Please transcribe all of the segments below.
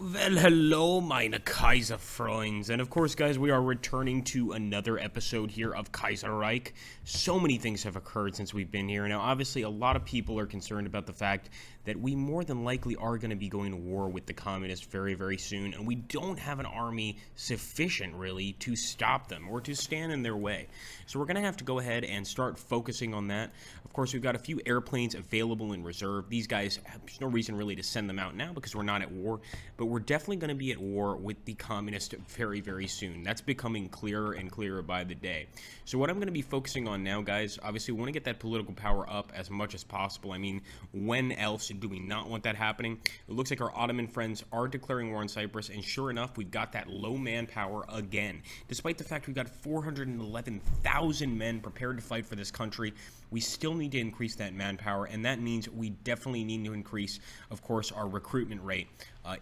Well, hello, meine KaiserFreunds. And of course, guys, we are returning to another episode here of KaiserReich. So many things have occurred since we've been here. Now, obviously, a lot of people are concerned about the fact that we more than likely are going to be going to war with the communists very, very soon. And we don't have an army sufficient, really, to stop them or to stand in their way. So we're going to have to go ahead and start focusing on that. Of course, we've got a few airplanes available in reserve. These guys, there's no reason really to send them out now because we're not at war. But we're definitely going to be at war with the communists very, very soon. That's becoming clearer and clearer by the day. So what I'm going to be focusing on now, guys, obviously we want to get that political power up as much as possible. I mean, when else do we not want that happening? It looks like our Ottoman friends are declaring war on Cyprus, and sure enough, we've got that low manpower again. Despite the fact we've got 411,000 men prepared to fight for this country, we still need to increase that manpower, and that means we definitely need to increase, of course, our recruitment rate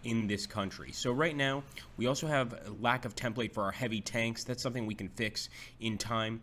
in this country. So right now, we also have a lack of template for our heavy tanks. That's something we can fix in time.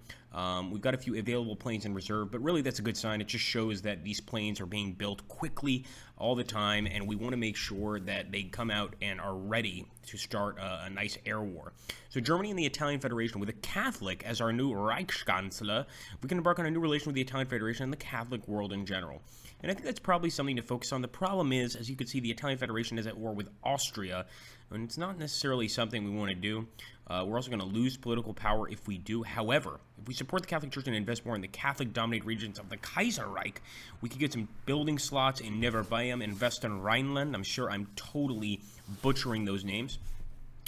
We've got a few available planes in reserve, but really that's a good sign. It just shows that these planes are being built quickly all the time, and we want to make sure that they come out and are ready to start a nice air war. So Germany and the Italian Federation, with a Catholic as our new Reichskanzler, we can embark on a new relation with the Italian Federation and the Catholic world in general. And I think that's probably something to focus on. The problem is, as you can see, the Italian Federation is at war with Austria, and it's not necessarily something we want to do. We're also going to lose political power if we do. However, if we support the Catholic Church and invest more in the Catholic-dominated regions of the KaiserReich, we could get some building slots in Neverbayern and Western Rhineland. I'm sure I'm totally butchering those names.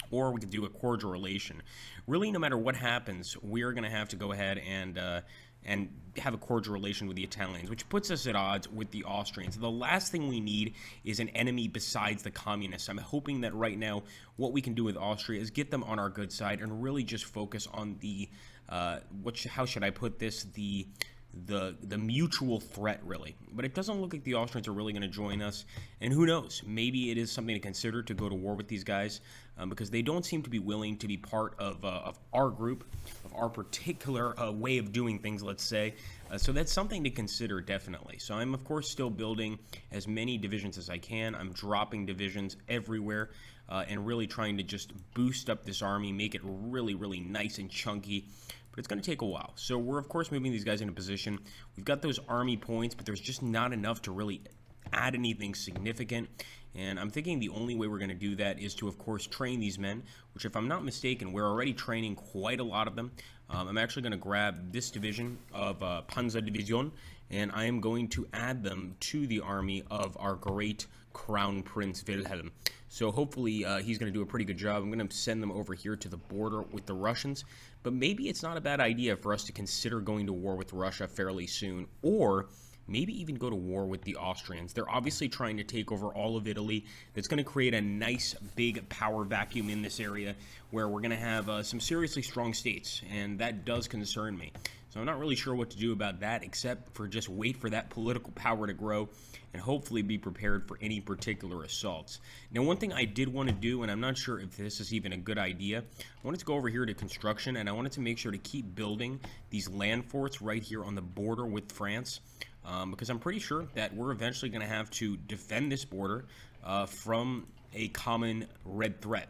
Or we could do a cordial relation. Really, no matter what happens, we're going to have to go ahead and have a cordial relation with the Italians, which puts us at odds with the Austrians. The last thing we need is an enemy besides the communists. I'm hoping that right now what we can do with Austria is get them on our good side and really just focus on the, how should I put this, the mutual threat, really. But it doesn't look like the Austrians are really going to join us, and who knows, maybe it is something to consider to go to war with these guys, because they don't seem to be willing to be part of our group, of our particular way of doing things, let's say. So that's something to consider, definitely. So I'm, of course, still building as many divisions as I can. I'm dropping divisions everywhere, and really trying to just boost up this army, make it really, really nice and chunky. But it's going to take a while. So we're, of course, moving these guys into position. We've got those army points, but there's just not enough to really add anything significant. And I'm thinking the only way we're going to do that is to, of course, train these men, which, if I'm not mistaken, we're already training quite a lot of them. I'm actually going to grab this division of Panzer Division, and I am going to add them to the army of our great Crown Prince Wilhelm. So hopefully he's going to do a pretty good job. I'm going to send them over here to the border with the Russians. But maybe it's not a bad idea for us to consider going to war with Russia fairly soon, or maybe even go to war with the Austrians. They're obviously trying to take over all of Italy. That's going to create a nice big power vacuum in this area where we're going to have some seriously strong states, and that does concern me. So I'm not really sure what to do about that, except for just wait for that political power to grow and hopefully be prepared for any particular assaults. Now, one thing I did want to do, and I'm not sure if this is even a good idea, I wanted to go over here to construction, and I wanted to make sure to keep building these land forts right here on the border with France, because I'm pretty sure that we're eventually going to have to defend this border from a common red threat.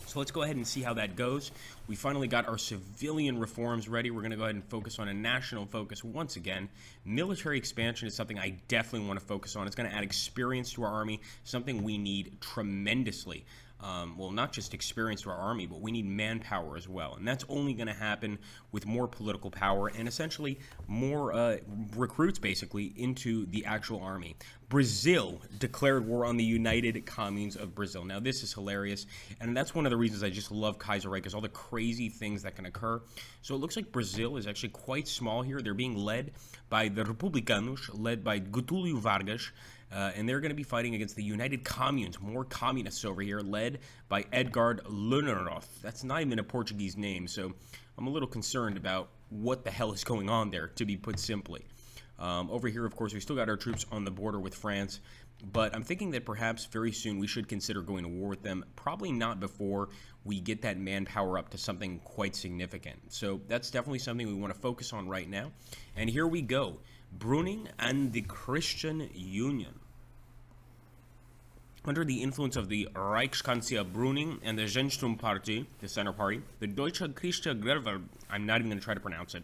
So let's go ahead and see how that goes. We finally got our civilian reforms ready. We're going to go ahead and focus on a national focus once again. Military expansion is something I definitely want to focus on. It's going to add experience to our army, something we need tremendously. Well, not just experience to our army, but we need manpower as well. And that's only going to happen with more political power and essentially more recruits, basically, into the actual army. Brazil declared war on the United Communes of Brazil. Now, this is hilarious, and that's one of the reasons I just love KaiserReich, is all the crazy things that can occur. So it looks like Brazil is actually quite small here. They're being led by the Republicanos, led by Getulio Vargas, and they're going to be fighting against the United Communes, more communists over here, led by Edgar Lunenroth. That's not even a Portuguese name, so I'm a little concerned about what the hell is going on there, to be put simply. Over here, of course, we still got our troops on the border with France, but I'm thinking that perhaps very soon we should consider going to war with them, probably not before we get that manpower up to something quite significant. So that's definitely something we want to focus on right now. And here we go. Bruning and the Christian Union. Under the influence of the Reichskanzler Brüning and the Zentrum-Party, the Center Party, the Deutsche Christliche Greve, I'm not even going to try to pronounce it,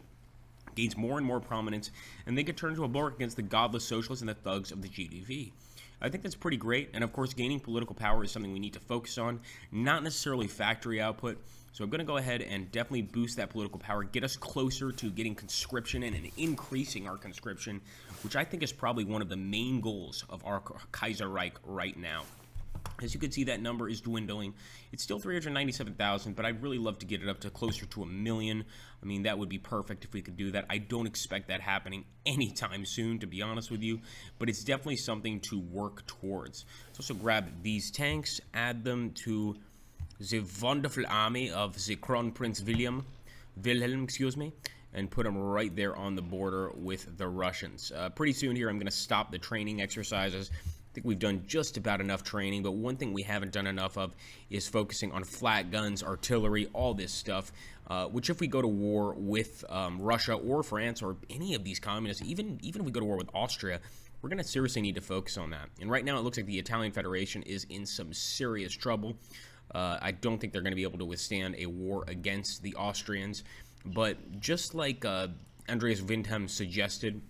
gains more and more prominence, and they get turned into a bulwark against the godless socialists and the thugs of the GDV. I think that's pretty great, and of course gaining political power is something we need to focus on, not necessarily factory output. So I'm going to go ahead and definitely boost that political power, get us closer to getting conscription in and increasing our conscription, which I think is probably one of the main goals of our KaiserReich right now. As you can see, that number is dwindling. It's still 397,000, but I'd really love to get it up to closer to 1 million. I mean, that would be perfect if we could do that. I don't expect that happening anytime soon, to be honest with you, but it's definitely something to work towards. Let's also grab these tanks, add them to the wonderful army of the Crown Prince Wilhelm, and put them right there on the border with the Russians. Pretty soon here, I'm going to stop the training exercises. I think we've done just about enough training, but one thing we haven't done enough of is focusing on flat guns, artillery, all this stuff, which if we go to war with Russia or France or any of these communists, even if we go to war with Austria, we're going to seriously need to focus on that. And right now it looks like the Italian Federation is in some serious trouble. I don't think they're going to be able to withstand a war against the Austrians, but just like Andreas Windham suggested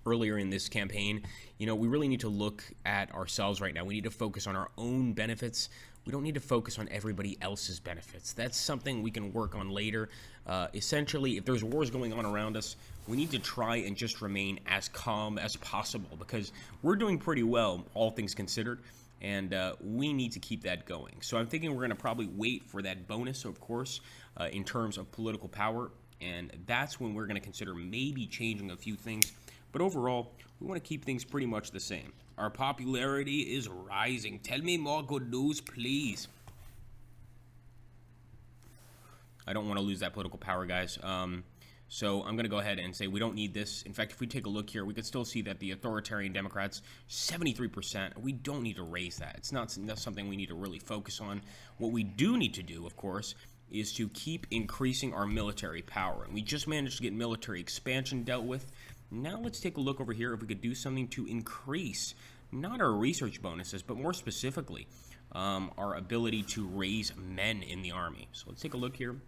earlier in this campaign, you know, we really need to look at ourselves right now. We need to focus on our own benefits. We don't need to focus on everybody else's benefits. That's something we can work on later. Essentially, if there's wars going on around us, we need to try and just remain as calm as possible because we're doing pretty well, all things considered, and we need to keep that going. So I'm thinking we're going to probably wait for that bonus, of course, in terms of political power, and that's when we're going to consider maybe changing a few things. But overall, we want to keep things pretty much the same. Our popularity is rising. Tell me more good news, please. I don't want to lose that political power, guys. So I'm going to go ahead and say we don't need this. In fact, if we take a look here, we could still see that the authoritarian Democrats, 73%. We don't need to raise that. It's not something we need to really focus on. What we do need to do, of course, is to keep increasing our military power. And we just managed to get military expansion dealt with. Now let's take a look over here if we could do something to increase, not our research bonuses, but more specifically, our ability to raise men in the army. So let's take a look here. And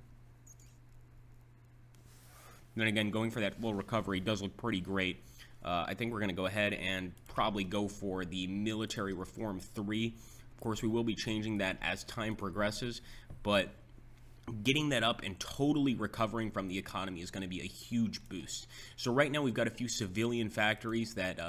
then again, going for that full recovery does look pretty great. I think we're going to go ahead and probably go for the military reform 3. Of course, we will be changing that as time progresses, but getting that up and totally recovering from the economy is going to be a huge boost. So right now we've got a few civilian factories that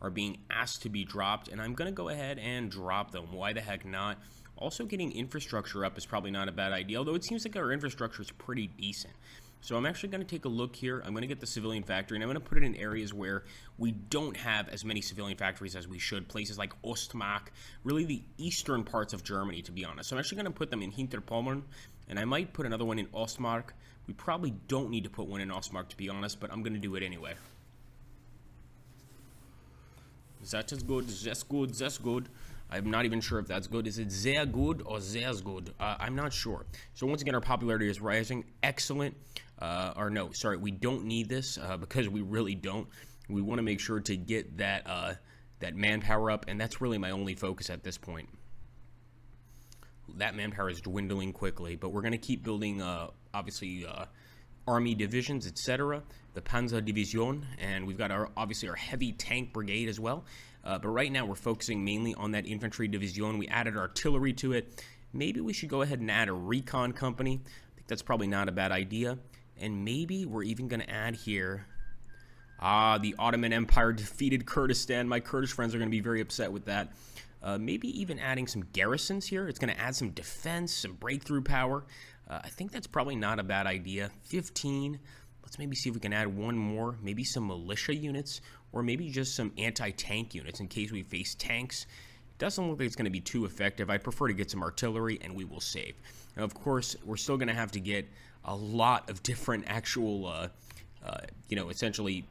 are being asked to be dropped, and I'm going to go ahead and drop them. Why the heck not? Also, getting infrastructure up is probably not a bad idea, although it seems like our infrastructure is pretty decent. So I'm actually going to take a look here. I'm going to get the civilian factory, and I'm going to put it in areas where we don't have as many civilian factories as we should. Places like Ostmark, really the eastern parts of Germany, to be honest. So I'm actually going to put them in Hinterpommern, and I might put another one in Ostmark. We probably don't need to put one in Ostmark, to be honest, but I'm going to do it anyway. That is good. That's good. That's good. I'm not even sure if that's good. Is it sehr good or sehr good? I'm not sure. So once again, our popularity is rising. Excellent. Or no, sorry, we don't need this because we really don't. We want to make sure to get that that manpower up, and that's really my only focus at this point. That manpower is dwindling quickly, but we're going to keep building, obviously, army divisions, etc. The Panzer Division, and we've got obviously our heavy tank brigade as well. But right now we're focusing mainly on that infantry division. We added artillery to it. Maybe we should go ahead and add a recon company. I think that's probably not a bad idea. And maybe we're even going to add here, the Ottoman Empire defeated Kurdistan. My Kurdish friends are going to be very upset with that. Maybe even adding some garrisons here. It's going to add some defense, some breakthrough power. I think that's probably not a bad idea. 15. Let's maybe see if we can add one more. Maybe some militia units, or maybe just some anti-tank units in case we face tanks. It doesn't look like it's going to be too effective. I prefer to get some artillery, and we will save. Now, of course, we're still going to have to get a lot of different actual, essentially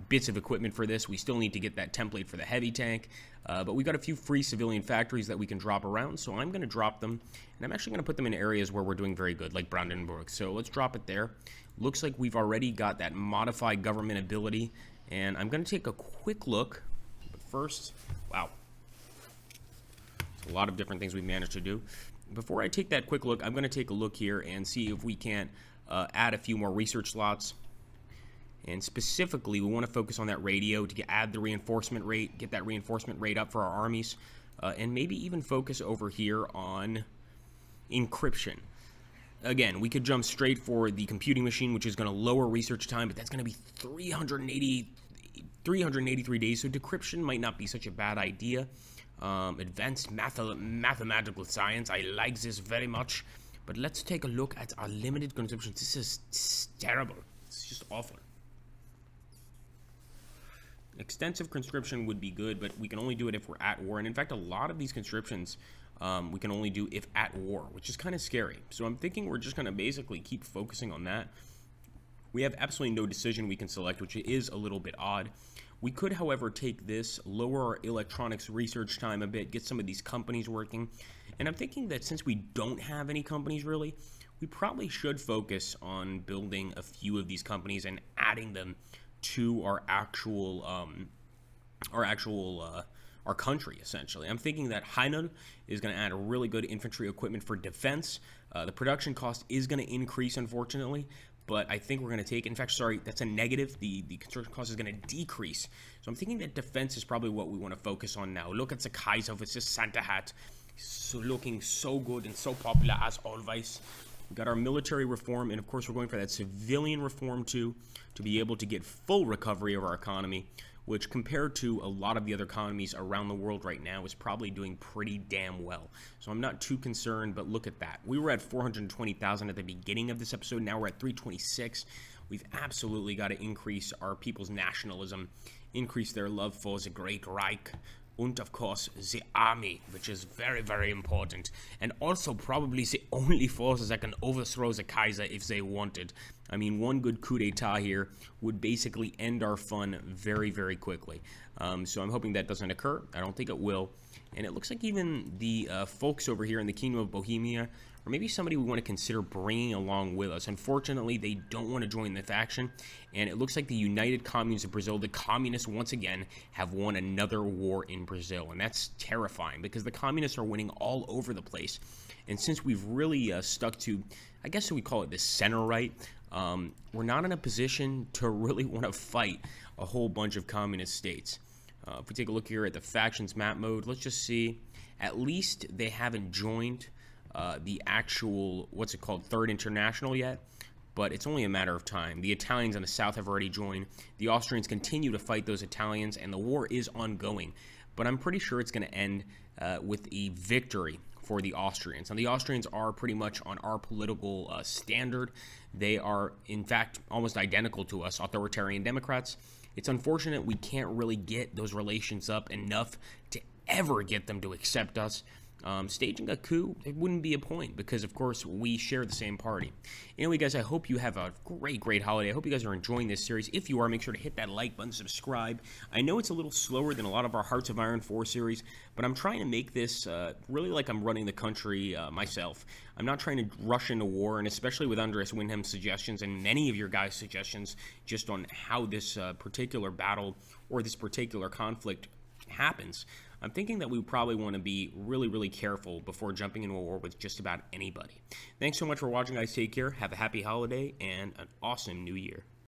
bits of equipment for this. We still need to get that template for the heavy tank, but we got a few free civilian factories that we can drop around, so I'm going to drop them, and I'm actually going to put them in areas where we're doing very good, like Brandenburg. So let's drop it there. Looks like we've already got that modified government ability, and I'm going to take a quick look, but first, wow. A lot of different things we managed to do. Before I take that quick look, I'm going to take a look here and see if we can't add a few more research slots. And specifically, we want to focus on that radio to add the reinforcement rate, get that reinforcement rate up for our armies, and maybe even focus over here on encryption. Again, we could jump straight for the computing machine, which is going to lower research time, but that's going to be 383 days, so decryption might not be such a bad idea. Advanced mathematical science, I like this very much, but let's take a look at our limited consumption. This is terrible. It's just awful. Extensive conscription would be good, but we can only do it if we're at war, and in fact, a lot of these conscriptions we can only do if at war, which is kind of scary. So I'm thinking we're just going to basically keep focusing on that. We have absolutely no decision we can select, which is a little bit odd. We could, however, take this, lower our electronics research time a bit, get some of these companies working. And I'm thinking that since we don't have any companies really, we probably should focus on building a few of these companies and adding them to our country, essentially. I'm thinking that Hainan is going to add a really good infantry equipment for defense. The production cost is going to increase, unfortunately, but I think we're going to take, in fact, sorry, that's a negative. The construction cost is going to decrease. So I'm thinking that defense is probably what we want to focus on now. Look at the Kaiser with his Santa hat. So looking so good and so popular as always. We've got our military reform, and of course we're going for that civilian reform too, to be able to get full recovery of our economy, which compared to a lot of the other economies around the world right now is probably doing pretty damn well. So I'm not too concerned, but look at that. We were at 420,000 at the beginning of this episode. Now we're at 326. We've absolutely got to increase our people's nationalism, increase their love for the Great Reich, and of course the army, which is very, very important, and also probably the only forces that can overthrow the Kaiser if they wanted. I mean, one good coup d'etat here would basically end our fun very, very quickly. So I'm hoping that doesn't occur. I don't think it will. And it looks like even the folks over here in the Kingdom of Bohemia, or maybe somebody we want to consider bringing along with us. Unfortunately, they don't want to join the faction, and it looks like the United Communes of Brazil, the communists once again, have won another war in Brazil, and that's terrifying because the communists are winning all over the place. And since we've really stuck to, I guess we call it the center right, we're not in a position to really want to fight a whole bunch of communist states. If we take a look here at the factions map mode, let's just see. At least they haven't joined the actual, what's it called, Third International yet, but it's only a matter of time. The Italians in the south have already joined. The Austrians continue to fight those Italians, and the war is ongoing. But I'm pretty sure it's going to end with a victory for the Austrians. And the Austrians are pretty much on our political standard. They are, in fact, almost identical to us, authoritarian Democrats. It's unfortunate we can't really get those relations up enough to ever get them to accept us. Staging a coup, it wouldn't be a point because, of course, we share the same party. Anyway, guys, I hope you have a great, great holiday. I hope you guys are enjoying this series. If you are, make sure to hit that like button, subscribe. I know it's a little slower than a lot of our Hearts of Iron 4 series, but I'm trying to make this really like I'm running the country myself. I'm not trying to rush into war, and especially with Andreas Windham's suggestions and many of your guys' suggestions just on how this particular battle or this particular conflict happens. I'm thinking that we probably want to be really, really careful before jumping into a war with just about anybody. Thanks so much for watching, guys. Take care. Have a happy holiday and an awesome new year.